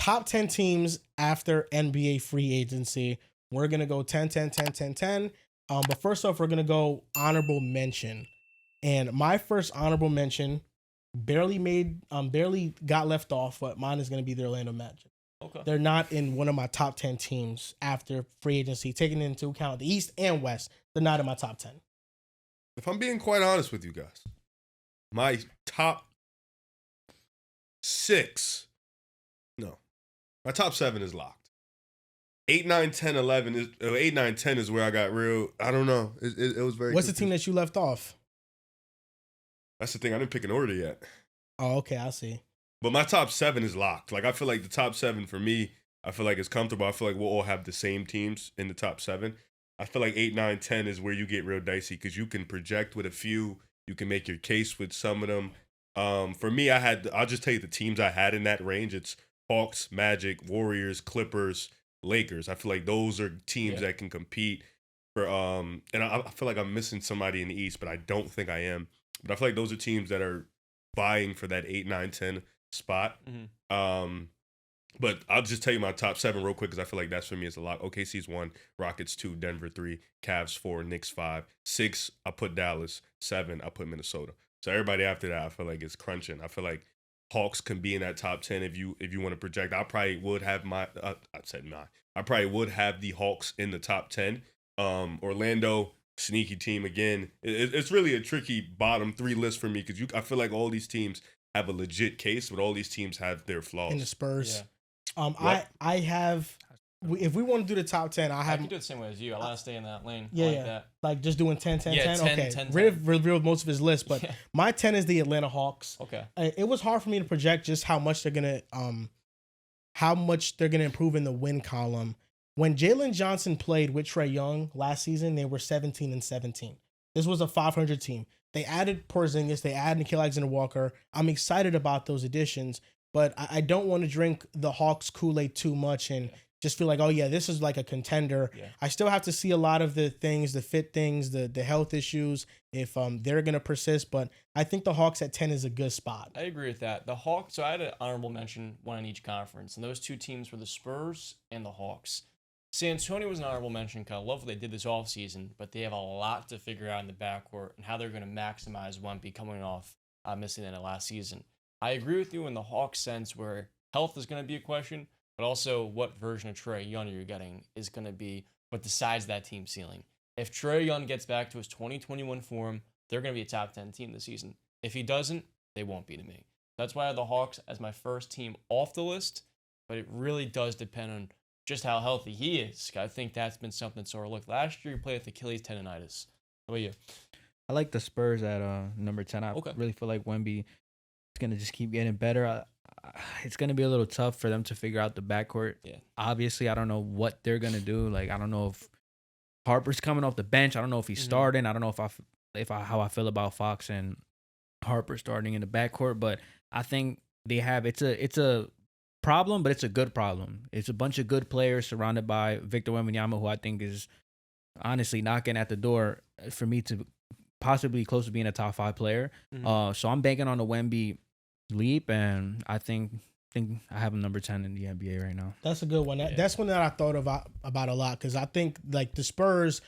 top 10 teams after NBA free agency. We're going to go 10, 10, 10, 10, 10. But first off, we're going to go honorable mention. And my first honorable mention barely got left off, but mine is going to be the Orlando Magic. Okay. They're not in one of my top 10 teams after free agency, taking into account the East and West. They're not in my top 10. If I'm being quite honest with you guys, my top 7 is locked. 8, 9, 10, 11 is 8, 9, 10 is where I got real. I don't know. It was very. What's the team that you left off? That's the thing. I didn't pick an order yet. Oh, okay, I see. But my top 7 is locked. Like I feel like the top 7 for me, I feel like it's comfortable. I feel like we'll all have the same teams in the top 7. I feel like 8, 9, 10 is where you get real dicey because you can project with a few. You can make your case with some of them. For me, I'll just tell you the teams I had in that range. It's Hawks, Magic, Warriors, Clippers, Lakers. I feel like those are teams that can compete for and I feel like I'm missing somebody in the East, but I don't think I am. But I feel like those are teams that are vying for that 8, 9, 10 spot. Mm-hmm. But I'll just tell you my top 7 real quick because I feel like that's for me is a lot. OKC's 1, Rockets 2, Denver 3, Cavs 4, Knicks 5, 6. I put Dallas 7. I put Minnesota. So everybody after that, I feel like it's crunching. I feel like Hawks can be in that top 10 if you want to project. I probably would have I probably would have the Hawks in the top 10. Orlando, sneaky team again. It's really a tricky bottom 3 list for me because I feel like all these teams have a legit case, but all these teams have their flaws. In the Spurs. Yeah. I have. If we want to do the top 10, I can do it the same way as you. I want to stay in that lane. Yeah, like that. Like just doing 10, 10, 10. 10, okay. 10, 10. Revealed most of his list, but my 10 is the Atlanta Hawks. Okay. It was hard for me to project just how much they're gonna improve in the win column. When Jalen Johnson played with Trae Young last season, they were 17-17. This was a 500 team. They added Porzingis, they added Nickeil Alexander-Walker. I'm excited about those additions, but I don't want to drink the Hawks Kool-Aid too much and just feel like, oh yeah, this is like a contender. Yeah. I still have to see a lot of the things, the fit things, the health issues, if they're going to persist. But I think the Hawks at 10 is a good spot. I agree with that. The Hawks, so I had an honorable mention, one in each conference, and those two teams were the Spurs and the Hawks. San Antonio was an honorable mention because I love what they did this offseason, but they have a lot to figure out in the backcourt and how they're going to maximize Wemby coming off missing in it last season. I agree with you in the Hawks sense where health is going to be a question, but also what version of Trae Young you're getting is going to be what decides that team ceiling. If Trae Young gets back to his 2021 form, they're going to be a top 10 team this season. If he doesn't, they won't be to me. That's why I have the Hawks as my first team off the list, but it really does depend on just how healthy he is. I think that's been something sort of look. Last year he played with Achilles tendonitis. How about you? I like the Spurs at number 10. I really feel like Wemby is going to just keep getting better. It's going to be a little tough for them to figure out the backcourt. Yeah. Obviously, I don't know what they're going to do. Like, I don't know if Harper's coming off the bench. I don't know if he's starting. I don't know how I feel about Fox and Harper starting in the backcourt. But I think they have it's a problem, but it's a good problem. It's a bunch of good players surrounded by Victor Wembanyama, who I think is honestly knocking at the door for me to possibly close to being a top 5 player. So I'm banking on the Wemby leap, and I think I have him number 10 in the NBA right now. That's a good one. That's one that I thought about a lot because I think like the Spurs,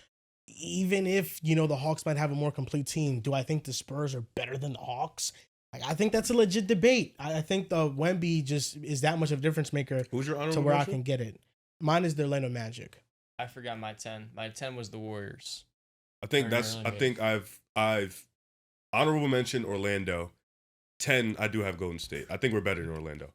even if the Hawks might have a more complete team, do I think the Spurs are better than the Hawks? Like, I think that's a legit debate. I think the Wemby just is that much of a difference maker. Who's your honorable to where mention? I can get it. Mine is the Orlando Magic. I forgot my 10. My 10 was the Warriors. I think I've honorable mention Orlando. 10, I do have Golden State. I think we're better than Orlando.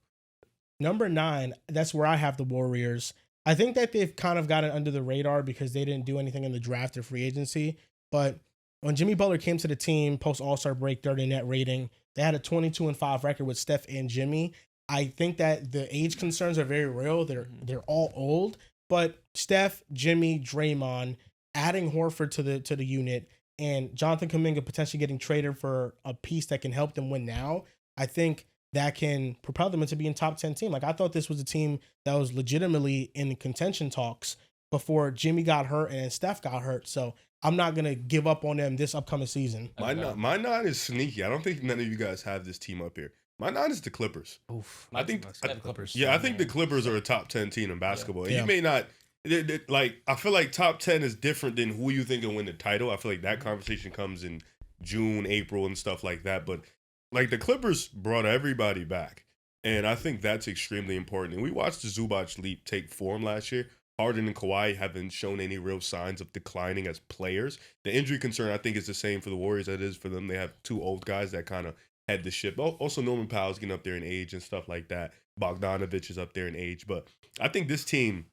Number 9, that's where I have the Warriors. I think that they've kind of gotten under the radar because they didn't do anything in the draft or free agency. But when Jimmy Butler came to the team post All-Star break, 30 net rating, they had a 22-5 record with Steph and Jimmy. I think that the age concerns are very real. They're all old, but Steph, Jimmy, Draymond, adding Horford to the unit, and Jonathan Kuminga potentially getting traded for a piece that can help them win now. I think that can propel them into being top 10 team. Like, I thought this was a team that was legitimately in contention talks before Jimmy got hurt and then Steph got hurt. So I'm not going to give up on them this upcoming season. My 9 is sneaky. I don't think none of you guys have this team up here. My 9 is the Clippers. Oof. I think the Clippers. Yeah, I think the Clippers are a top 10 team in basketball. Yeah. And you may not like. I feel like top 10 is different than who you think will win the title. I feel like that conversation comes in June, April, and stuff like that. But like the Clippers brought everybody back, and I think that's extremely important. And we watched the Zubac leap take form last year. Harden and Kawhi haven't shown any real signs of declining as players. The injury concern, I think, is the same for the Warriors as it is for them. They have two old guys that kind of head the ship. Also, Norman Powell's getting up there in age and stuff like that. Bogdanovich is up there in age. But I think this team,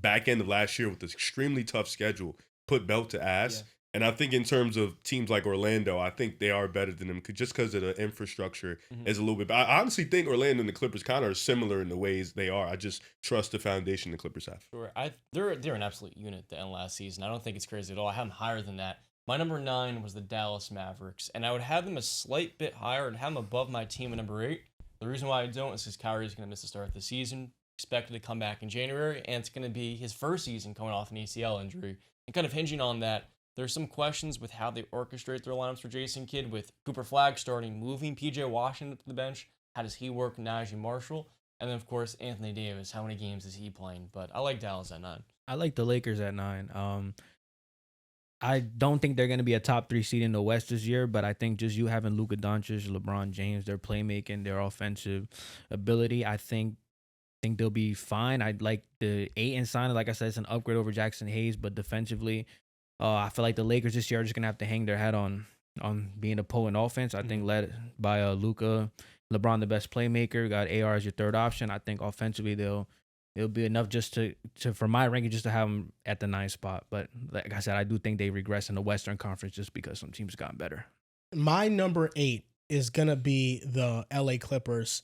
back end of last year with this extremely tough schedule, put belt to ass. Yeah. And I think in terms of teams like Orlando, I think they are better than them just because of the infrastructure is a little bit. I honestly think Orlando and the Clippers kind of are similar in the ways they are. I just trust the foundation the Clippers have. Sure. They're an absolute unit at the end of last season. I don't think it's crazy at all. I have them higher than that. My number 9 was the Dallas Mavericks, and I would have them a slight bit higher and have them above my team at number 8. The reason why I don't is because Kyrie's going to miss the start of the season, expected to come back in January, and it's going to be his first season coming off an ACL injury. And kind of hinging on that, there's some questions with how they orchestrate their lineups for Jason Kidd, with Cooper Flagg starting, moving PJ Washington to the bench. How does he work Najee Marshall? And then, of course, Anthony Davis. How many games is he playing? But I like Dallas at 9. I like the Lakers at 9. I don't think they're going to be a top 3 seed in the West this year, but I think just you having Luka Doncic, LeBron James, their playmaking, their offensive ability, I think they'll be fine. I'd like the 8 and sign. Like I said, it's an upgrade over Jackson Hayes, but defensively, I feel like the Lakers this year are just going to have to hang their hat on being a potent offense. I think led by Luka, LeBron the best playmaker, got AR as your third option. I think offensively it'll be enough just to for my ranking just to have them at the 9th spot. But like I said, I do think they regress in the Western Conference just because some teams gotten better. My number 8 is going to be the LA Clippers.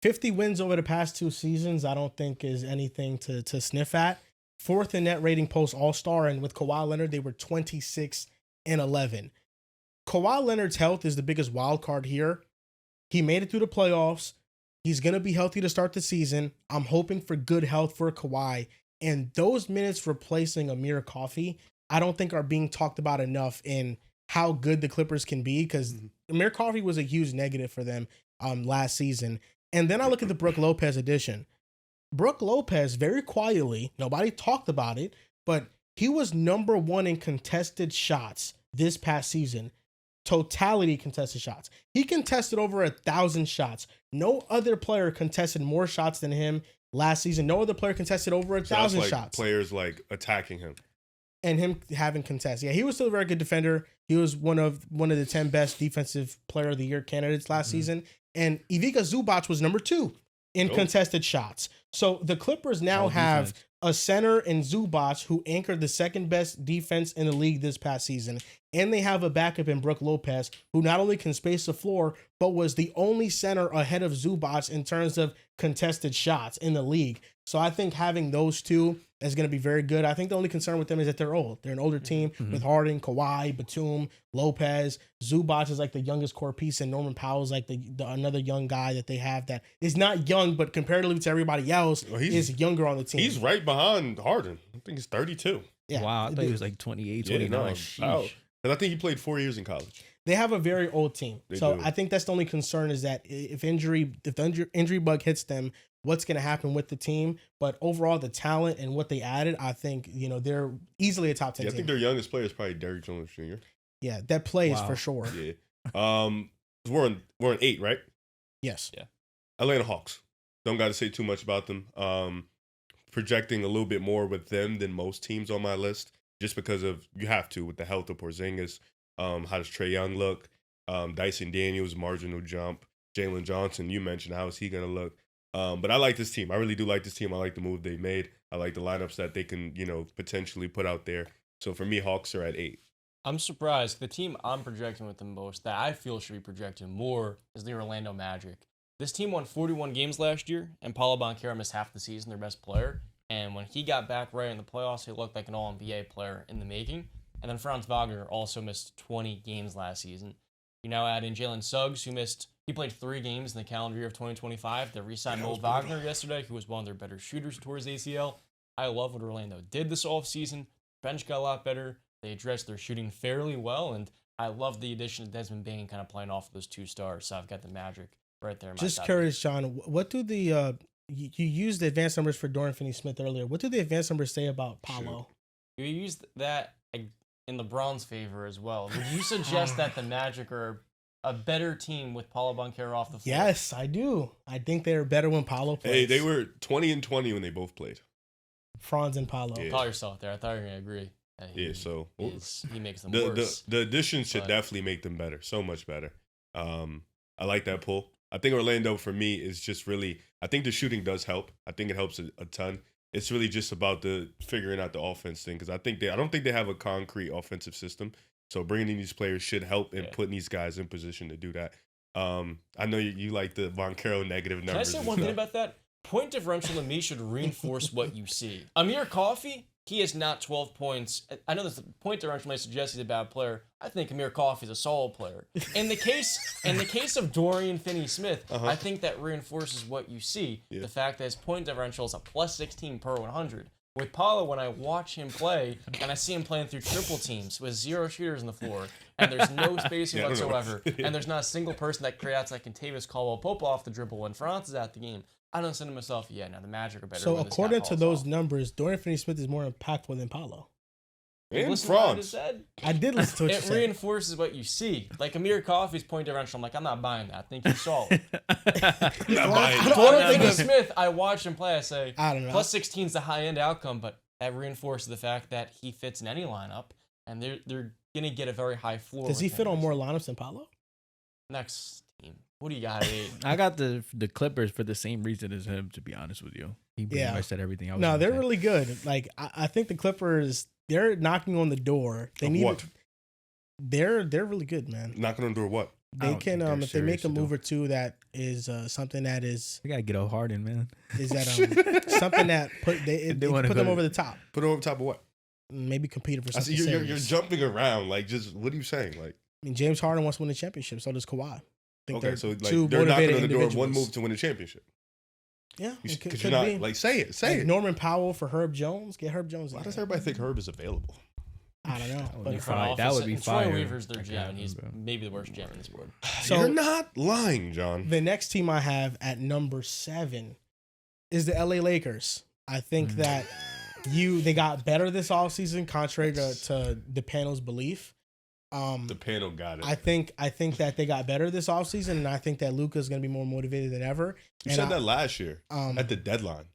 50 wins over the past 2 seasons, I don't think is anything to sniff at. 4th in net rating post All-Star, and with Kawhi Leonard, they were 26-11. Kawhi Leonard's health is the biggest wild card here. He made it through the playoffs. He's going to be healthy to start the season. I'm hoping for good health for Kawhi. And those minutes replacing Amir Coffey, I don't think are being talked about enough in how good the Clippers can be, because Amir Coffey was a huge negative for them last season. And then I look at the Brook Lopez addition. Brook Lopez, very quietly, nobody talked about it, but he was number 1 in contested shots this past season. Totality contested shots. He contested over 1,000 shots. No other player contested more shots than him last season. No other player contested over 1,000 shots. Players like attacking him. And him having contests. Yeah, he was still a very good defender. He was one of the 10 best defensive player of the year candidates last season. And Ivica Zubac was number 2 in contested shots. So the Clippers now have a center in Zubac who anchored the second best defense in the league this past season. And they have a backup in Brook Lopez who not only can space the floor, but was the only center ahead of Zubac in terms of contested shots in the league. So I think having those two is going to be very good. I think the only concern with them is that they're old. They're an older team with Harden, Kawhi, Batum, Lopez. Zubac is like the youngest core piece, and Norman Powell is like the another young guy that they have that is not young, but comparatively to everybody else, is younger on the team. He's right behind Harden. I think he's 32. Yeah. Wow, I thought he was like 28, 29. And I think he played 4 years in college. They have a very old team. I think that's the only concern, is that if the injury bug hits them, what's going to happen with the team. But overall, the talent and what they added, I think, they're easily a top 10 team. I think their youngest player is probably Derrick Jones Jr. Yeah, that plays for sure. Yeah. We're on 8, right? Yes. Yeah. Atlanta Hawks. Don't got to say too much about them. Projecting a little bit more with them than most teams on my list, just because of you have to with the health of Porzingis. How does Trae Young look? Dyson Daniels, marginal jump. Jalen Johnson, you mentioned, how is he going to look? But I like this team. I really do like this team. I like the move they made. I like the lineups that they can, potentially put out there. So for me, Hawks are at 8. I'm surprised. The team I'm projecting with the most, that I feel should be projected more, is the Orlando Magic. This team won 41 games last year, and Paulo Banchero missed half the season, their best player. And when he got back right in the playoffs, he looked like an All-NBA player in the making. And then Franz Wagner also missed 20 games last season. You now add in Jalen Suggs, he played 3 games in the calendar year of 2025. They re-signed Mo Wagner yesterday, who was one of their better shooters towards ACL. I love what Orlando did this offseason. Bench got a lot better. They addressed their shooting fairly well, and I love the addition of Desmond Bane kind of playing off of those 2 stars. So I've got the Magic right there. In my Just top curious, John. What do the you used the advanced numbers for Dorian Finney-Smith earlier? What do the advanced numbers say about Paolo? You used that in LeBron's favor as well. Would you suggest that the Magic are a better team with Paulo Banchero off the floor? Yes, I do. I think they're better when Paolo plays. Hey, they were 20-20 when they both played. Franz and Paolo. Yeah. Call yourself there. I thought you were gonna agree. So he makes them worse. The additions should definitely make them better, so much better. I like that pull. I think Orlando for me is just really. I think the shooting does help. I think it helps a ton. It's really just about the figuring out the offense thing because I don't think they have a concrete offensive system. So bringing in these players should help in putting these guys in position to do that. I know you like the Banchero negative numbers. Can I say one thing about that? Point differential to me should reinforce what you see. Amir Coffey, he is not 12 points. I know the point differential may suggest he's a bad player. I think Amir Coffey is a solid player. In the case of Dorian Finney-Smith, I think that reinforces what you see. Yeah. The fact that his point differential is a plus 16 per 100. With Paulo, when I watch him play, and I see him playing through triple teams with 0 shooters on the floor, and there's no spacing whatsoever, and there's not a single person that creates like Kentavious Caldwell-Pope off the dribble when Franz is at the game, I don't say to myself, now the Magic are better. So according to those numbers, Dorian Finney-Smith is more impactful than Paulo. And Franz. I did listen to what you said. It reinforces what you see. Like Amir Coffey's point differential, I'm like, I'm not buying that. I think he's solid. Not buying it. Dorian Finney-Smith, I watch him play, I say, I don't know. plus 16 is the high-end outcome, but that reinforces the fact that he fits in any lineup, and they're going to get a very high floor. Does he fit on more lineups than Paulo? Next team. What do you got, Abe? I got the Clippers for the same reason as him, to be honest with you. He pretty much said everything I was No, they're say. really good. Like, I think the Clippers, they're knocking on the door. They need what? They're really good, man. Knocking on the door what? They can if they make a move or two that is something that is they gotta get a Harden, man. Is that something that put them over the top? Put them over the top of what? Maybe compete for something. You're jumping around like just what are you saying? Like I mean, James Harden wants to win a championship, so does Kawhi. Okay, so like they're knocking on the door one move to win a championship. Yeah, because you're not be. Like say it. Norman Powell for Herb Jones. Get Herb Jones. Why does everybody think Herb is available? I don't know. That would be fire. Troy Weaver's their GM, and he's maybe the worst GM in this board. So you're not lying, John. The next team I have at number 7 is the LA Lakers. I think that they got better this offseason, contrary to the panel's belief. The panel got it. I think that they got better this offseason, and I think that Luka's going to be more motivated than ever. You said that last year at the deadline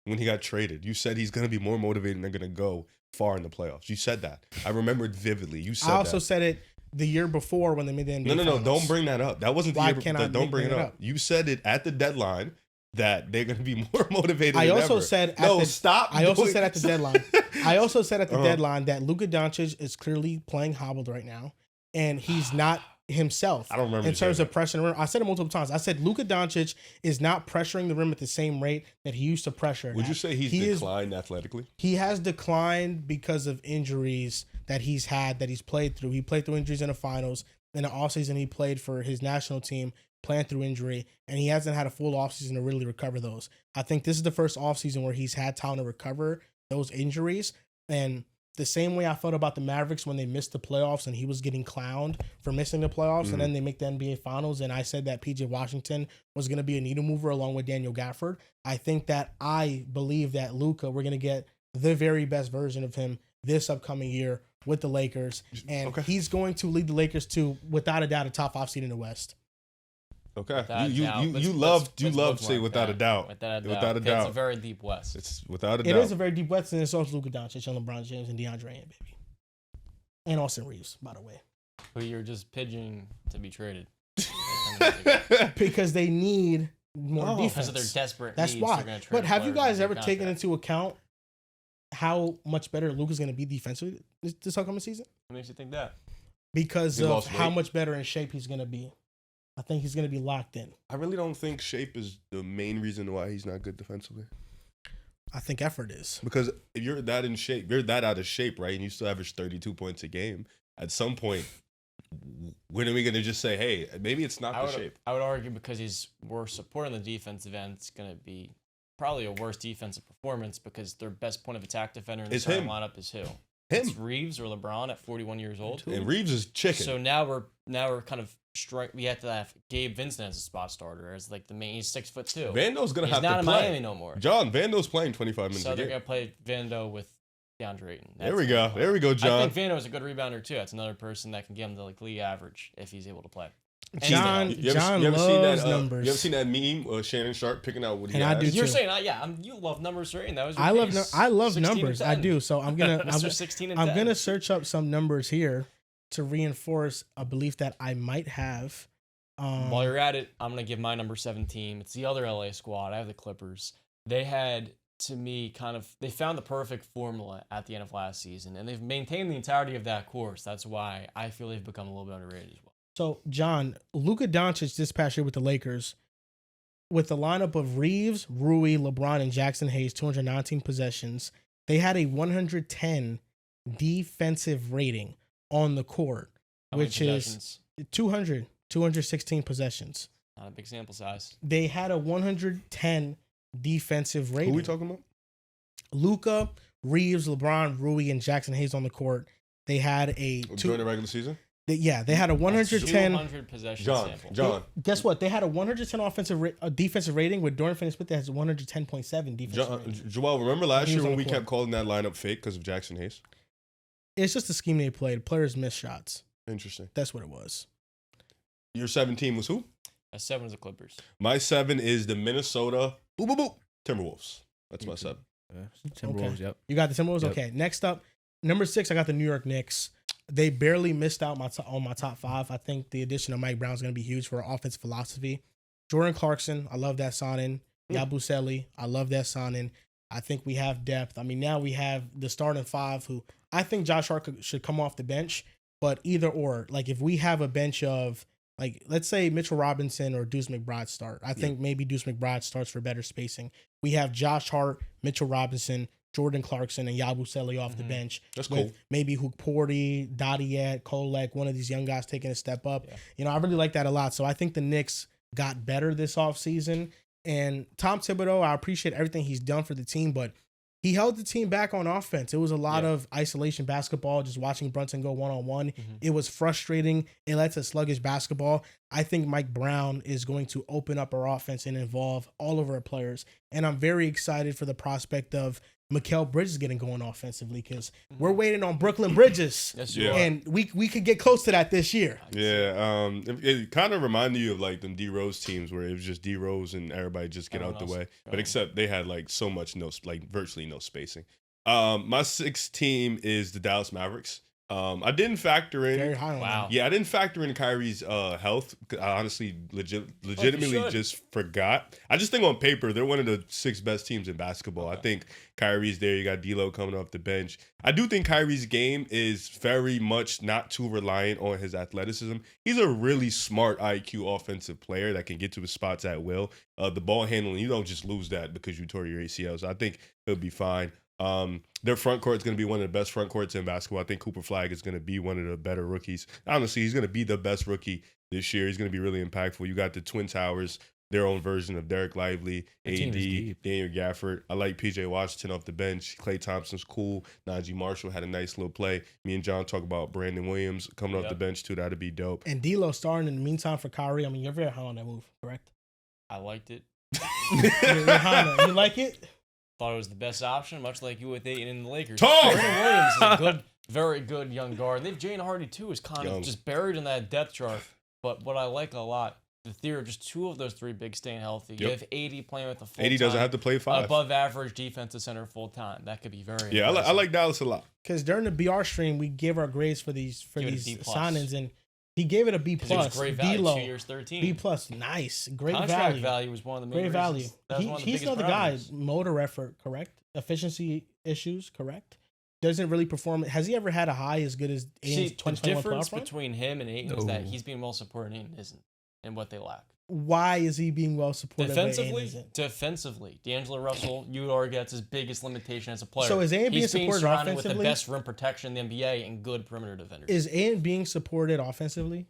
when he got traded. You said he's going to be more motivated and they're going to go far in the playoffs. You said that. I remember it vividly. You said that. I also said it the year before when they made the NBA No. Don't bring that up. That wasn't the year before. Don't bring it up. up. You said it at the deadline that they're going to be more motivated I than also ever. said stop. I also said at the deadline. I also said at the deadline that Luka Doncic is clearly playing hobbled right now, and he's not himself. I don't remember in terms of pressuring the rim. I said it multiple times. I said Luka Doncic is not pressuring the rim at the same rate that he used to pressure. Would you say he's declined athletically? He has declined because of injuries that he's had, that he's played through. He played through injuries in the finals. In the offseason, he played for his national team, playing through injury, and he hasn't had a full offseason to really recover those. I think this is the first offseason where he's had time to recover those injuries. And the same way I felt about the Mavericks when they missed the playoffs and he was getting clowned for missing the playoffs, and then they make the NBA Finals, and I said that PJ Washington was going to be a needle mover along with Daniel Gafford. I believe that Luka, we're going to get the very best version of him this upcoming year with the Lakers, and he's going to lead the Lakers to, without a doubt, a top 5 seed in the West. Okay, you love to say without a doubt. Without a doubt. It's a very deep West. It's without a doubt. It is a very deep West, and it's also Luka Doncic and LeBron James and DeAndre Ayton, baby, and Austin Reeves, by the way. Who you're just pigeoning to be traded because they need more defense. Because of their desperate That's needs. why. But have you guys ever taken into account how much better Luka's going to be defensively this upcoming season? What makes you think that? Because of how much better in shape he's going to be. I think he's going to be locked in. I really don't think shape is the main reason why he's not good defensively. I think effort is. Because if you're that in shape, you're that out of shape, right? And you still average 32 points a game. At some point, when are we going to just say, hey, maybe it's not the shape? I would argue because he's worse support on the defensive end, it's going to be probably a worse defensive performance because their best point of attack defender in the starting lineup is who? It's Reeves or LeBron at 41 years old. And Reeves is chicken. So now we're kind of we have to have Gabe Vincent as a spot starter as like the main. He's 6'2". Vando's gonna have to play. He's not in Miami no more. John, Vando's playing 25 minutes. So a they're game. gonna play Vando with DeAndre Ayton. There we go, John. I think Vando is a good rebounder too. That's another person that can get him to like league average if he's able to play. John loves numbers. You ever seen that meme? Shannon Sharp picking out what he And has? I do You're too. saying, you love numbers, right? And that was your I love 16 numbers. I do. So I'm gonna Mr. 16 and I'm 10. gonna search up some numbers here to reinforce a belief that I might have. While you're at it, I'm gonna give my number 7 team. It's the other LA squad. I have the Clippers. They had, to me, they found the perfect formula at the end of last season, and they've maintained the entirety of that course. That's why I feel they've become a little bit underrated as well. So, John, Luka Doncic this past year with the Lakers, with the lineup of Reeves, Rui, LeBron, and Jackson Hayes, 219 possessions, they had a 110 defensive rating on the court, which is 216 possessions. Not a big sample size. They had a 110 defensive rating. Who are we talking about? Luka, Reeves, LeBron, Rui, and Jackson Hayes on the court. They had during the regular season? They had a 110 200 possession sample. John. Guess what? They had a 110 defensive rating with Dorian Finney-Smith that has 110.7 defensive rating. Joel, remember last year when we kept calling that lineup fake because of Jackson Hayes? It's just the scheme they played. Players missed shots. Interesting. That's what it was. Your 17 was who? 7 was the Clippers. My 7 is the Minnesota Timberwolves. That's my 7. Timberwolves, okay. Yep. You got the Timberwolves? Yep. Okay. Next up, number 6, I got the New York Knicks. They barely missed out on my top 5. I think the addition of Mike Brown is going to be huge for our offense philosophy. Jordan Clarkson, I love that signing. Yabusele, I love that signing. I think we have depth. I mean, now we have the starting 5 who I think Josh Hart should come off the bench, but either or. Like if we have a bench of, like, let's say Mitchell Robinson or Deuce McBride start. I think maybe Deuce McBride starts for better spacing. We have Josh Hart, Mitchell Robinson, Jordan Clarkson, and Yabusele off the bench. That's cool. With maybe Hukporti, Dadiet, Kolek, one of these young guys taking a step up. Yeah. I really like that a lot. So I think the Knicks got better this offseason. And Tom Thibodeau, I appreciate everything he's done for the team, but he held the team back on offense. It was a lot of isolation basketball, just watching Brunson go one-on-one. It was frustrating. It led to sluggish basketball. I think Mike Brown is going to open up our offense and involve all of our players. And I'm very excited for the prospect of Mikal Bridges getting going offensively because we're waiting on Brooklyn Bridges. And we could get close to that this year. Yeah. It kind of reminded you of like them D-Rose teams where it was just D-Rose and everybody just get out the way. But except they had like so much virtually no spacing. My 6th team is the Dallas Mavericks. I didn't factor in. Very high on wow. that. Yeah, I didn't factor in Kyrie's health. I honestly, legitimately just forgot. I just think on paper they're one of the 6 best teams in basketball. I think Kyrie's there. You got D'Lo coming off the bench. I do think Kyrie's game is very much not too reliant on his athleticism. He's a really smart IQ offensive player that can get to his spots at will. The ball handling, you don't just lose that because you tore your ACL. So I think he'll be fine. Their front court is going to be one of the best front courts in basketball. I think Cooper Flag is going to be one of the better rookies. Honestly, he's going to be the best rookie this year. He's going to be really impactful. You got the Twin Towers, their own version of Derek Lively, AD, Daniel Gafford. I like PJ Washington off the bench. Klay Thompson's cool. Najee Marshall had a nice little play. Me and John talk about Brandon Williams coming off the bench too. That'd be dope. And D'Lo starting in the meantime for Kyrie. I mean, you're very high on that move, correct? I liked it. You're high on it. You like it? Thought it was the best option, much like you with Ayton and the Lakers. Talk! Brandon Williams is a good, very good young guard. They have Jane Hardy, too, is kind of just buried in that depth chart. But what I like a lot, the theory of just 2 of those 3 bigs staying healthy. You have AD playing with a full-time. AD doesn't have to play 5. Above average defensive center full-time. That could be very Yeah, I like Dallas a lot. Because during the BR stream, we give our grades for these signings, and he gave it a B+. It was great value, D-Lo, 2 years, 13. B+, nice. Great Contract value was one of the main Great value. reasons. That was one of the He's biggest another guy. parameters. Motor effort, correct? Efficiency issues, correct? Doesn't really perform. Has he ever had a high as good as Ayton's 2021 the difference playoff run? between him and Ayton is that he's being well supported and Ayton isn't, and what they lack. Why is he being well supported? Defensively, D'Angelo Russell, you would argue that's his biggest limitation as a player. So is Ayton being He's supported surrounded offensively? with the best rim protection in the NBA and good perimeter defenders. Is Ayton being supported offensively?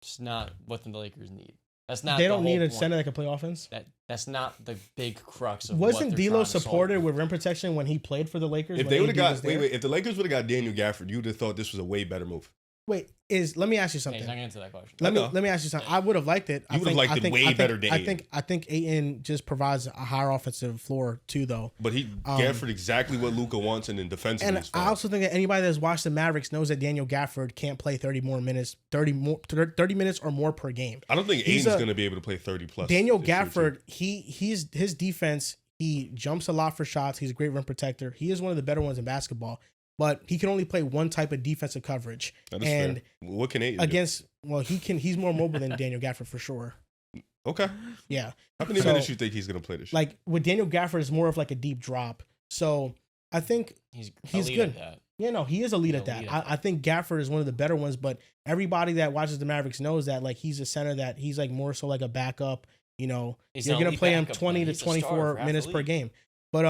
It's not what the Lakers need. That's not. They don't the need whole a point. center that can play offense. That's not the big crux of. Wasn't what they're D'Lo trying to solve supported here. with rim protection when he played for the Lakers? If when they would have AD got was there? if the Lakers would have got Daniel Gafford, you'd have thought this was a way better move. Wait, let me ask you Hey, something. he's not gonna answer that question. Let me ask you something. I would have liked it. You would have liked it way better than Ayton. I think Ayton just provides a higher offensive floor too, though. But Gafford exactly what Luka wants, and then defensively. And is fine. I also think that anybody that's watched the Mavericks knows that Daniel Gafford can't play 30 minutes or more per game. I don't think Aiden's going to be able to play 30 plus. Daniel Gafford, his defense, he jumps a lot for shots. He's a great rim protector. He is one of the better ones in basketball, but he can only play one type of defensive coverage. That is and fair. What can Aiden against? Well, he's more mobile than Daniel Gafford for sure. do? Okay. Yeah. How many minutes do you think he's going to play this year? Like with Daniel Gafford, it's more of like a deep drop. So I think He's good. At that. Yeah, no, he is elite at that. I think Gafford is one of the better ones, but everybody that watches the Mavericks knows that like he's a center that he's like more so like a backup. You know, you're gonna play him 20 to 24 minutes per game. But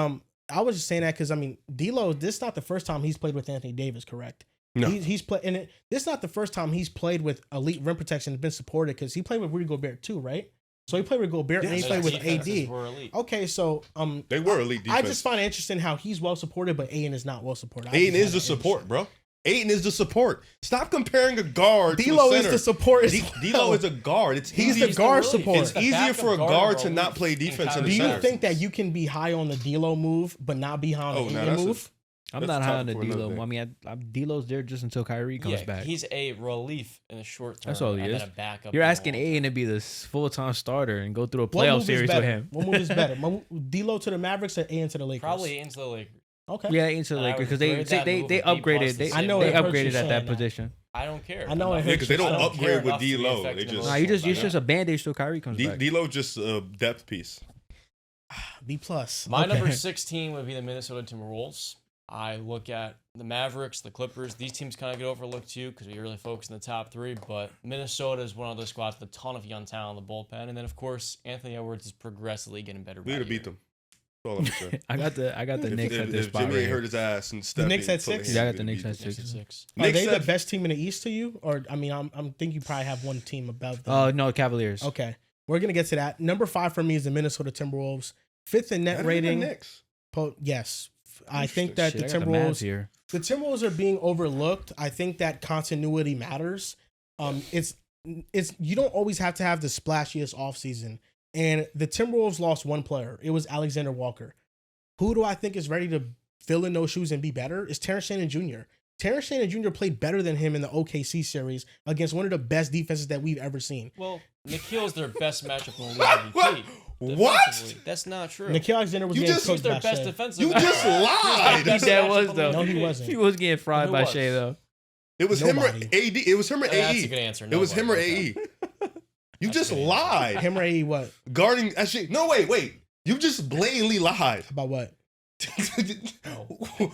I was just saying that because I mean, D'Lo, this is not the first time he's played with Anthony Davis, correct? No. He's played, and this is not the first time he's played with elite rim protection and been supported because he played with Rudy Gobert too, right? So he played with Gobert and he played with AD. Okay, so they were elite defense. I just find it interesting how he's well supported, but Aiden is not well supported. Aiden is the support, bro. Aiden is the support. Stop comparing a guard to a D'Lo center. is the support. D'Lo is a guard. He's the guard support. It's easier for a guard to not play defense in the Do center. you think that you can be high on the D'Lo move, but not be high on the Aiden move? I'm not high on the D'Lo. I mean, D'Lo's there just until Kyrie comes back. He's a relief in the short term. That's all he is. A backup. You're asking Aiden to be the full-time starter and go through a playoff series with him. What move is better? D'Lo to the Mavericks or Aiden to the Lakers? Probably Aiden to the Lakers. Okay. Yeah, Aiden to the Lakers because they upgraded. They upgraded at that position. I don't care. I know because they don't upgrade with D'Lo. They just it's just a band-aid till Kyrie comes back. D'Lo just a depth piece. B plus. My number 16 would be the Minnesota Timberwolves. I look at the Mavericks, the Clippers. These teams kind of get overlooked too because we really focus on the top three. But Minnesota is one of those squads with a ton of young talent in the bullpen. And then, of course, Anthony Edwards is progressively getting better. We would have beat them. That's all I'm saying. I got the Knicks at this spot. If Jimmy right hurt his ass and the Knicks at 6? Yeah, I got the Knicks at 6. Are they the best team in the East to you? Or, I mean, I'm think you probably have one team above them. Oh, no, Cavaliers. Okay. We're going to get to that. Number 5 for me is the Minnesota Timberwolves. 5th in net rating. Yes. I think that the Timberwolves are being overlooked. I think that continuity matters. It's you don't always have to have the splashiest offseason. And the Timberwolves lost one player. It was Alexander Walker. Who do I think is ready to fill in those shoes and be better? Is Terrence Shannon Jr. Terrence Shannon Jr. played better than him in the OKC series against one of the best defenses that we've ever seen. Well, Nikhil's their best matchup in the league. What? That's not true. Nikhil Alexander was getting cooked their by best Shea. defensive. You just lied. That was though. No, he wasn't. He was getting fried by Shea though. It was him or AD. It was him or AE. That's a good answer. It was him or AE. You just lied. Him or AE what? Guarding actually. No, wait. You just blatantly lied. About what?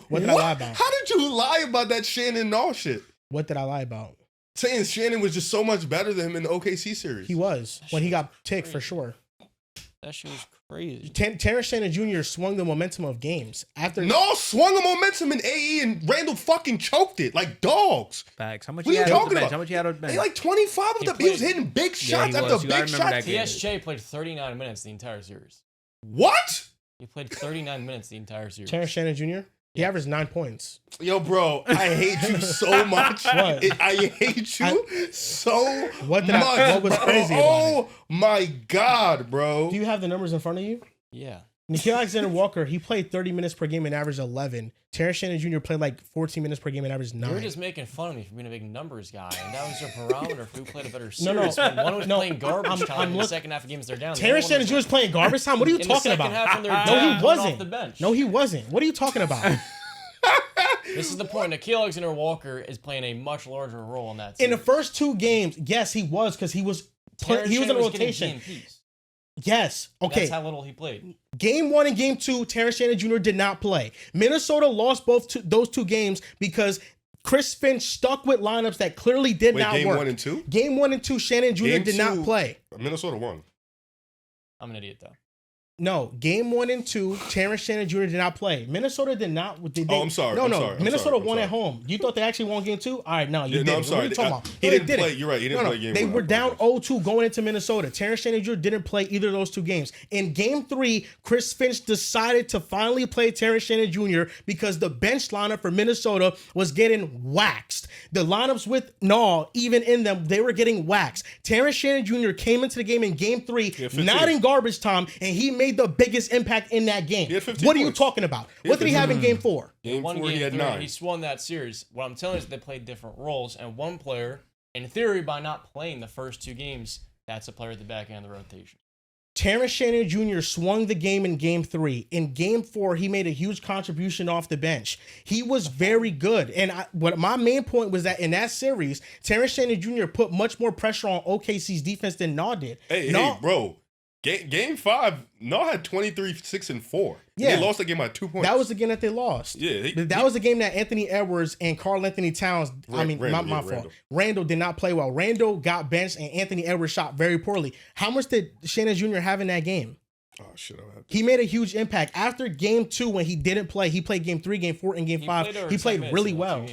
What did I lie about? How did you lie about that Shannon Nall shit? What did I lie about? Saying Shannon was just so much better than him in the OKC series. He was when he got ticked for sure. That shit was crazy. Terrence Shannon Jr. swung the momentum of games after. No, swung the momentum in AE and Randall fucking choked it like dogs. Facts. How much What he are had you on the talking bench? about? How much he had on the bench? He like 25 of them. He was hitting big shots after big shots. TSJ played 39 minutes the entire series. What? He played 39 minutes the entire series. Terrence Shannon Jr. He averaged 9 points. Yo, bro, I hate you so much. What? I hate you so What much. was crazy about Oh my God, bro. Do you have the numbers in front of you? Yeah. Nikhil Alexander Walker, he played 30 minutes per game and averaged 11. Terrence Shannon Jr. played like 14 minutes per game and averaged 9. You were just making fun of me for being a big numbers guy, and that was your barometer for who played a better No. series. One was playing garbage time in the second half of games they're down. Terrence Shannon Jr. was playing garbage time? What are you talking about? No, he wasn't. The bench. No, he wasn't. What are you talking about? This is the point. Nikhil Alexander Walker is playing a much larger role in that team. In the first 2 games, yes, he was because he was in rotation. Yes. Okay. That's how little he played. Game 1 and Game 2, Terrence Shannon Jr. did not play. Minnesota lost those 2 games because Chris Finch stuck with lineups that clearly did not game work. Game 1 and 2? Game 1 and 2, Shannon Jr. did not play. Minnesota won. I'm an idiot, though. No, game 1 and 2, Terrence Shannon Jr. did not play. Minnesota did not. I'm sorry. No, I'm no. sorry. Minnesota I'm won sorry. at home. You thought they actually won game 2? All right, no, you didn't. No, I'm sorry. What are you talking about? He No, didn't play. You're right. He didn't play game 1. They were down 0-2 going into Minnesota. Terrence Shannon Jr. didn't play either of those 2 games. In game 3, Chris Finch decided to finally play Terrence Shannon Jr. because the bench lineup for Minnesota was getting waxed. The lineups with Naw, even in them, they were getting waxed. Terrence Shannon Jr. came into the game in game 3, not in garbage time, and he made the biggest impact in that game. What are you talking about? What did he have in game 4? Game 4, he had 9. He won that series. What I'm telling you is they played different roles, and one player, in theory, by not playing the first 2 games, that's a player at the back end of the rotation. Terrence Shannon Jr. swung the game in game 3. In game 4, he made a huge contribution off the bench. He was very good. And what my main point was that in that series, Terrence Shannon Jr. put much more pressure on OKC's defense than Naw did. Hey, bro. Game 5, Naw had 23, 6, and 4. Yeah. They lost the game by 2 points. That was the game that they lost. Yeah. That was the game that Anthony Edwards and Karl Anthony Towns, my fault. Randall did not play well. Randall got benched and Anthony Edwards shot very poorly. How much did Shannon Jr. have in that game? Oh, shit. He made a huge impact. After game 2, when he didn't play, he played game 3, game 4, and game 5. He played really well.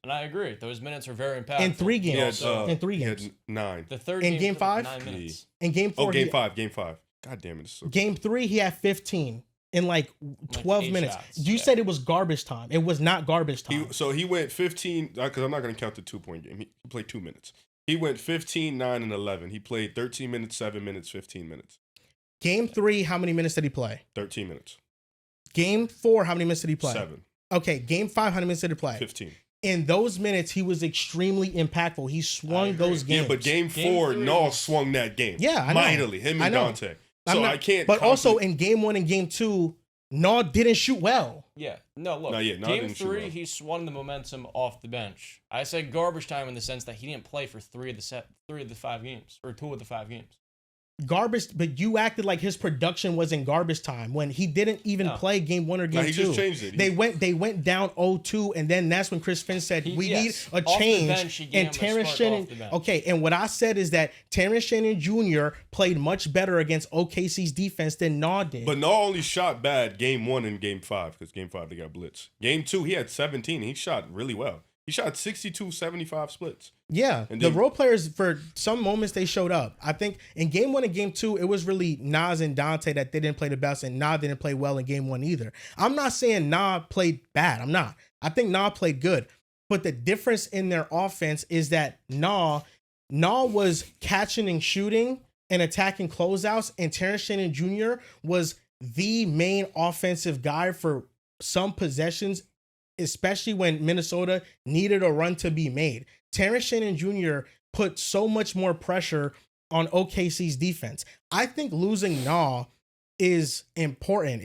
And I agree. Those minutes were very impactful. In 3 games. In 3 games. He had 9. The third in game 5? 9 minutes. In game 4. Game 5. God damn it. Game 3, he had 15 in like 12 minutes. Shots. You said it was garbage time. It was not garbage time. He went 15, because I'm not going to count the 2-point game. He played 2 minutes. He went 15, 9, and 11. He played 13 minutes, 7 minutes, 15 minutes. Game 3, how many minutes did he play? 13 minutes. Game 4, how many minutes did he play? 7. Okay, game 5, how many minutes did he play? 15. In those minutes, he was extremely impactful. He swung those games. Yeah, but game 4, Naw swung that game. Yeah, I know. Mightily, him and Dante. So I can't. But also in game 1 and game 2, Naw didn't shoot well. Yeah. No, look. Naw game didn't shoot 3, well. he swung the momentum off the bench. I said garbage time in the sense that he didn't play for 3 of the 5 games, or 2 of the 5 games. Garbage, but you acted like his production was in garbage time when he didn't even play game 1 or game 2. He just changed it. They went down 0-2, and then that's when Chris Finch said we need a change. And Terrence Shannon. Okay, and what I said is that Terrence Shannon Jr. played much better against OKC's defense than Naw did. But Naw only shot bad game 1 and game 5 because game 5 they got blitz. Game 2 he had 17. He shot really well. He shot 62-75 splits. Yeah, and the role players, for some moments, they showed up. I think in game 1 and game 2, it was really Nas and Dante that they didn't play the best, and Nas didn't play well in game 1 either. I'm not saying Nas played bad. I'm not. I think Nas played good. But the difference in their offense is that Nas was catching and shooting and attacking closeouts, and Terrence Shannon Jr. was the main offensive guy for some possessions, especially when Minnesota needed a run to be made. Terrence Shannon Jr. put so much more pressure on OKC's defense. I think losing Naw is important.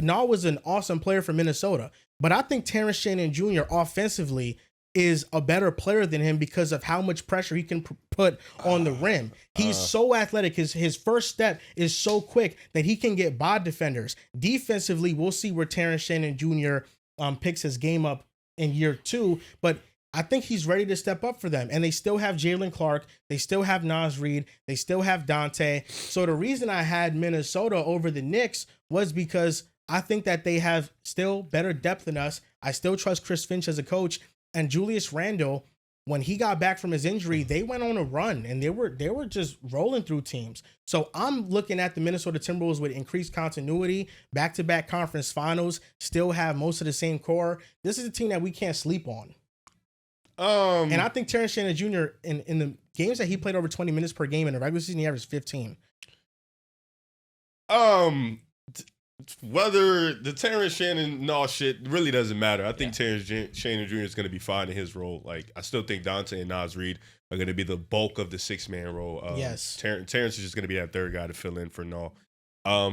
Naw was an awesome player for Minnesota, but I think Terrence Shannon Jr. offensively is a better player than him because of how much pressure he can put on the rim. He's so athletic. His first step is so quick that he can get by defenders. Defensively, we'll see where Terrence Shannon Jr. Picks his game up in year 2, but I think he's ready to step up for them. And they still have Jalen Clark. They still have Naz Reid. They still have Dante. So the reason I had Minnesota over the Knicks was because I think that they have still better depth than us. I still trust Chris Finch as a coach. And Julius Randle, when he got back from his injury, they went on a run and they were just rolling through teams. So I'm looking at the Minnesota Timberwolves with increased continuity, back-to-back conference finals, still have most of the same core. This is a team that we can't sleep on. And I think Terrence Shannon Jr. in the games that he played over 20 minutes per game in the regular season, he averaged 15. Whether the Terrence Shannon shit really doesn't matter. I think Terrence Shannon Jr. is going to be fine in his role. Like, I still think Dante and Naz Reid are going to be the bulk of the 6-man role. Yes. Terrence is just going to be that third guy to fill in for Naw.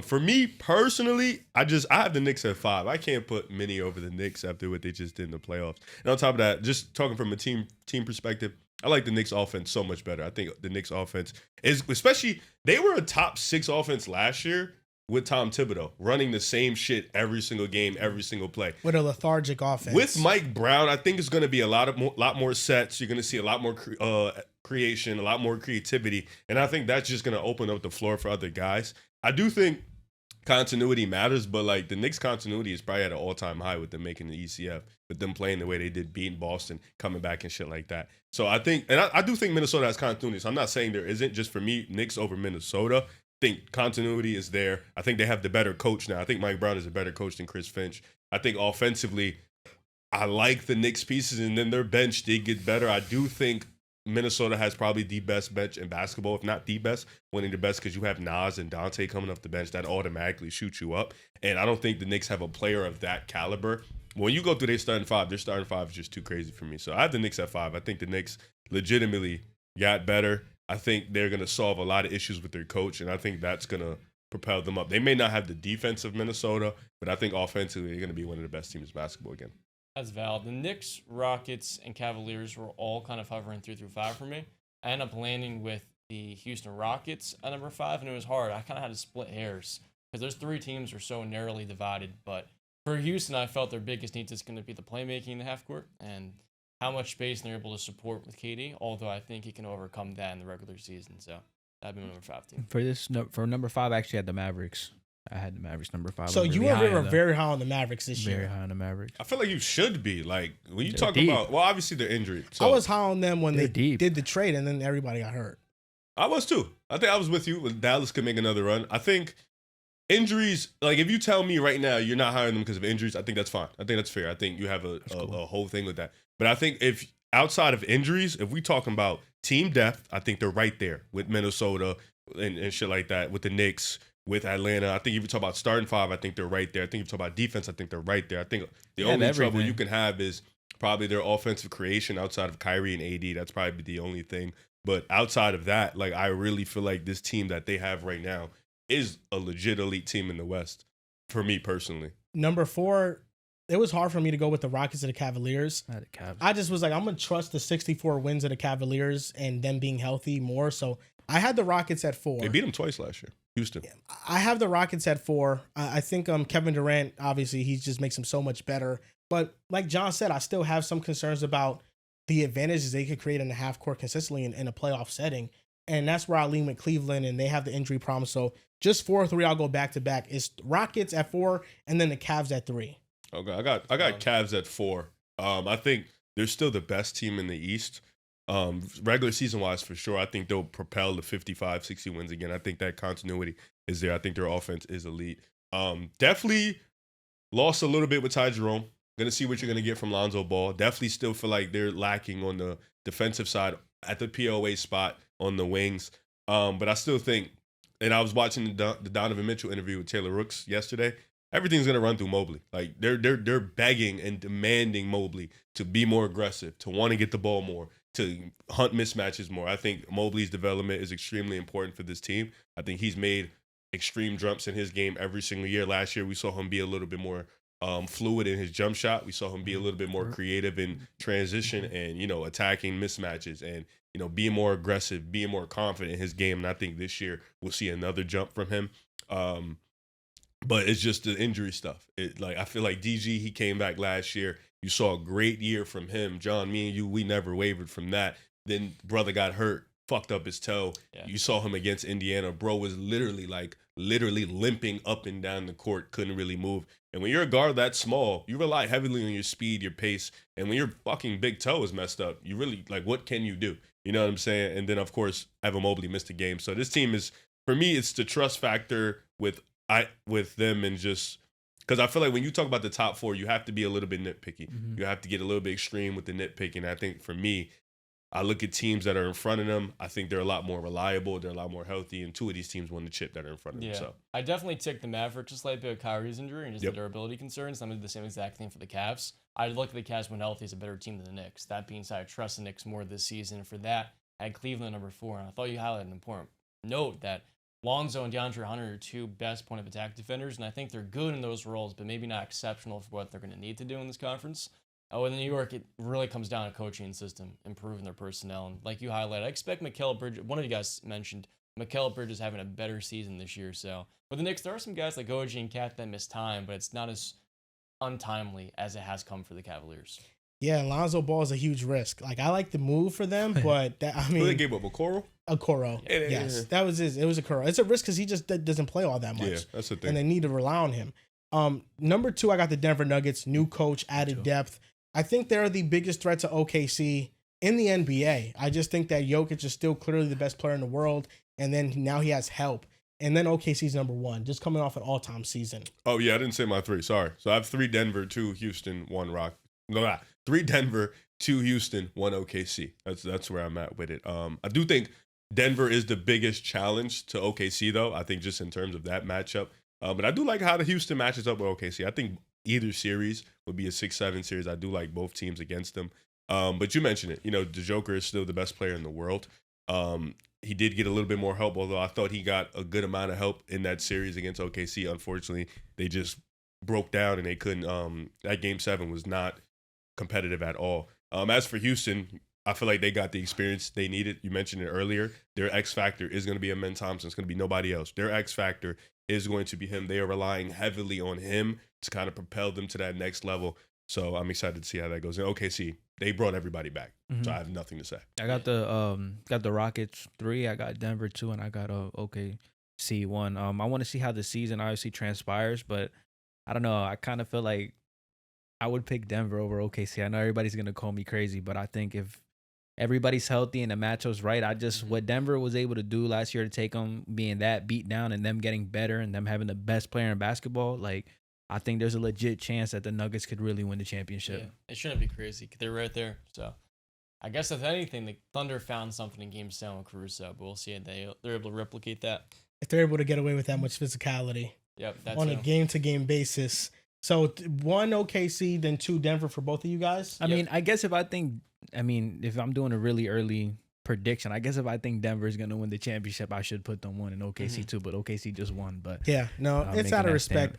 For me personally, I have the Knicks at 5. I can't put many over the Knicks after what they just did in the playoffs. And on top of that, just talking from a team perspective, I like the Knicks offense so much better. I think the Knicks offense is, especially, they were a top 6 offense last year with Tom Thibodeau, running the same shit every single game, every single play. With a lethargic offense. With Mike Brown, I think it's going to be a lot more sets. You're going to see a lot more creation, a lot more creativity. And I think that's just going to open up the floor for other guys. I do think continuity matters, but like the Knicks' continuity is probably at an all-time high with them making the ECF, with them playing the way they did, beating Boston, coming back and shit like that. So I think, and I do think Minnesota has continuity. So I'm not saying there isn't. Just for me, Knicks over Minnesota. I think continuity is there. I think they have the better coach now. I think Mike Brown is a better coach than Chris Finch. I think offensively, I like the Knicks pieces, and then their bench did get better. I do think Minnesota has probably the best bench in basketball, if not the best, winning the best, because you have Nas and Dante coming off the bench. That automatically shoots you up. And I don't think the Knicks have a player of that caliber. When you go through their starting five is just too crazy for me. So I have the Knicks at 5. I think the Knicks legitimately got better. I think they're going to solve a lot of issues with their coach, and I think that's going to propel them up. They may not have the defense of Minnesota, but I think offensively they're going to be one of the best teams in basketball again. That's valid. The Knicks, Rockets, and Cavaliers were all kind of hovering 3 through 5 for me. I ended up landing with the Houston Rockets at number 5, and it was hard. I kind of had to split hairs because those 3 teams were so narrowly divided. But for Houston, I felt their biggest needs is going to be the playmaking in the half court and how much space they're able to support with KD, although I think he can overcome that in the regular season. So that'd be my number 5 team. For number 5, I actually had the Mavericks. I had the Mavericks number 5. So you were very high on the Mavericks this year. Very high on the Mavericks. I feel like you should be. Like, when you They're talk deep. about, well, obviously they're injured. So I was high on them when they deep. did the trade, and then everybody got hurt. I was too. I think I was with you. Dallas could make another run. I think injuries, like if you tell me right now you're not hiring them because of injuries, I think that's fine. I think that's fair. I think you have a whole thing with that. But I think if outside of injuries, if we talking about team depth, I think they're right there with Minnesota and shit like that, with the Knicks, with Atlanta. I think if you talk about starting 5, I think they're right there. I think if you talk about defense, I think they're right there. I think the only trouble you can have is probably their offensive creation outside of Kyrie and AD. That's probably the only thing. But outside of that, like I really feel like this team that they have right now is a legit elite team in the West, for me personally. Number 4, it was hard for me to go with the Rockets or the Cavaliers. I had the Cavs. I just was like, I'm going to trust the 64 wins of the Cavaliers and them being healthy more. So I had the Rockets at 4. They beat them twice last year. Houston. I have the Rockets at 4. I think Kevin Durant, obviously, he just makes them so much better. But like John said, I still have some concerns about the advantages they could create in the half court consistently in a playoff setting. And that's where I lean with Cleveland, and they have the injury problem. So just 4 or 3, I'll go back to back. It's Rockets at 4 and then the Cavs at 3. Okay, I got Cavs at 4. I think they're still the best team in the East. Regular season wise, for sure, I think they'll propel to 55, 60 wins again. I think that continuity is there. I think their offense is elite. Definitely lost a little bit with Ty Jerome. Gonna see what you're gonna get from Lonzo Ball. Definitely still feel like they're lacking on the defensive side at the POA spot on the wings. But I still think, and I was watching the Donovan Mitchell interview with Taylor Rooks yesterday. Everything's gonna run through Mobley. Like they're begging and demanding Mobley to be more aggressive, to want to get the ball more, to hunt mismatches more. I think Mobley's development is extremely important for this team. I think he's made extreme jumps in his game every single year. Last year, we saw him be a little bit more fluid in his jump shot. We saw him be a little bit more creative in transition and, attacking mismatches and, being more aggressive, being more confident in his game. And I think this year we'll see another jump from him. But it's just the injury stuff. I feel like DG, he came back last year. You saw a great year from him. John, me and you, we never wavered from that. Then brother got hurt, fucked up his toe. Yeah. You saw him against Indiana. Bro was literally limping up and down the court, couldn't really move. And when you're a guard that small, you rely heavily on your speed, your pace. And when your fucking big toe is messed up, you really, what can you do? You know what I'm saying? And then, of course, Evan Mobley missed a game. So this team is, for me, it's the trust factor with them, and just because I feel like when you talk about the top 4, you have to be a little bit nitpicky. Mm-hmm. You have to get a little bit extreme with the nitpicking. I think for me, I look at teams that are in front of them. I think they're a lot more reliable. They're a lot more healthy. And 2 of these teams won the chip that are in front of them. So I definitely tick the Mavericks a slight bit of Kyrie's injury and just the durability concerns. I'm going to do the same exact thing for the Cavs. I look at the Cavs when healthy as a better team than the Knicks. That being said, I trust the Knicks more this season. For that, I had Cleveland number 4. And I thought you highlighted an important note that Lonzo and DeAndre Hunter are 2 best point of attack defenders, and I think they're good in those roles, but maybe not exceptional for what they're going to need to do in this conference. Oh, in New York, it really comes down to coaching and system, improving their personnel. And like you highlighted, I expect Mikal Bridges, one of you guys mentioned, Mikal Bridges having a better season this year. So, with the Knicks, there are some guys like OG and Cat that miss time, but it's not as untimely as it has come for the Cavaliers. Yeah, Lonzo Ball is a huge risk. Like, I like the move for them, but that, I mean, Who they gave up, Okoro? Okoro. Yes, that was his. It was Okoro. It's a risk because he just doesn't play all that much. Yeah, that's the thing. And they need to rely on him. Number 2, I got the Denver Nuggets. New coach, added depth. I think they're the biggest threat to OKC in the NBA. I just think that Jokic is still clearly the best player in the world, and then now he has help. And then OKC's number 1, just coming off an all-time season. Oh, yeah, I didn't say my 3. Sorry. So I have 3 Denver, 2 Houston, 1 Rock. No, 3 Denver, 2 Houston, 1 OKC. That's where I'm at with it. I do think Denver is the biggest challenge to OKC, though. I think just in terms of that matchup. But I do like how the Houston matches up with OKC. I think either series would be a 6-7 series. I do like both teams against them. But you mentioned it. You know, the Joker is still the best player in the world. He did get a little bit more help, although I thought he got a good amount of help in that series against OKC. Unfortunately, they just broke down and they couldn't. That Game 7 was not competitive at all. As for Houston, I feel like they got the experience they needed. You mentioned it earlier. Their X factor is going to be Amen Thompson. It's going to be nobody else. Their X factor is going to be him. They are relying heavily on him to kind of propel them to that next level. So I'm excited to see how that goes. And OKC, they brought everybody back. So I have nothing to say. I got the Rockets 3. I got Denver 2, and I got OKC 1. I want to see how the season obviously transpires, but I don't know. I kind of feel like I would pick Denver over OKC. I know everybody's gonna call me crazy, but I think if everybody's healthy and the matchup's right, what Denver was able to do last year to take them being that beat down and them getting better and them having the best player in basketball, like I think there's a legit chance that the Nuggets could really win the championship. Yeah, it shouldn't be crazy. They're right there. So I guess if anything, the Thunder found something in Game 7 with Caruso, but we'll see if they're able to replicate that. If they're able to get away with that much physicality on a game-to-game basis. So 1 OKC, then 2 Denver for both of you guys? I mean, I guess if I'm doing a really early prediction, I guess if I think Denver is going to win the championship, I should put them 1 in OKC too, but OKC just won. But yeah, no, it's out of respect.